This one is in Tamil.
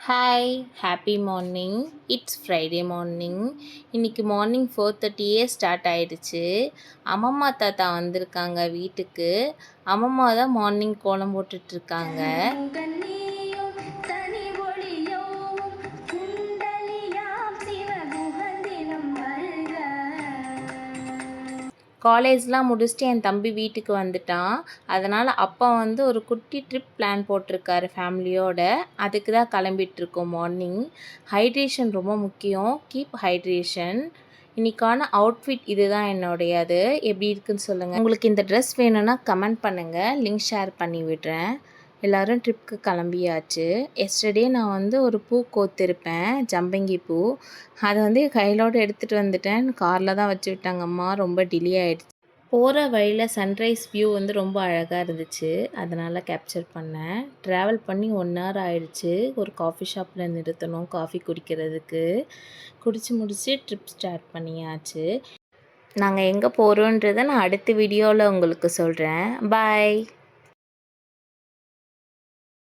Hi happy morning. It's Friday morning. இன்றைக்கி மார்னிங் 4:30 ஸ்டார்ட் ஆகிடுச்சு. அம்மம்மா தாத்தா வந்திருக்காங்க வீட்டுக்கு. அம்மம்மா தான் மார்னிங் கோலம் போட்டுட்ருக்காங்க. காலேஜ்லாம் முடிச்சுட்டு என் தம்பி வீட்டுக்கு வந்துட்டான். அதனால் அப்பா வந்து ஒரு குட்டி ட்ரிப் பிளான் போட்டிருக்காரு ஃபேமிலியோட. அதுக்கு தான் கிளம்பிட்டுருக்கோம் மார்னிங். ஹைட்ரேஷன் ரொம்ப முக்கியம். Keep hydration. இன்றைக்கான அவுட்ஃபிட் இது தான் என்னுடையது. எப்படி இருக்குன்னு சொல்லுங்கள். உங்களுக்கு இந்த ட்ரெஸ் வேணும்னா கமெண்ட் பண்ணுங்கள், லிங்க் ஷேர் பண்ணி விடுறேன். எல்லோரும் ட்ரிப்புக்கு கிளம்பியாச்சு. எஸ்டர்டே நான் வந்து ஒரு பூ கோத்திருப்பேன், ஜம்பங்கி பூ. அதை வந்து கையிலோடு எடுத்துகிட்டு வந்துட்டேன். காரில் தான் வச்சு விட்டாங்க அம்மா. ரொம்ப டிலே ஆகிடுச்சு. போகிற வழியில் சன்ரைஸ் வியூ வந்து ரொம்ப அழகாக இருந்துச்சு. அதனால் கேப்சர் பண்ணேன். ட்ராவல் பண்ணி 1 hour ஆகிடுச்சு. ஒரு காஃபி ஷாப்பில் நிறுத்தணும் காஃபி குடிக்கிறதுக்கு. குடித்து முடித்து ட்ரிப் ஸ்டார்ட் பண்ணியாச்சு. நாங்கள் எங்கே போகிறோன்றதை நான் அடுத்த வீடியோவில் உங்களுக்கு சொல்கிறேன். பாய்.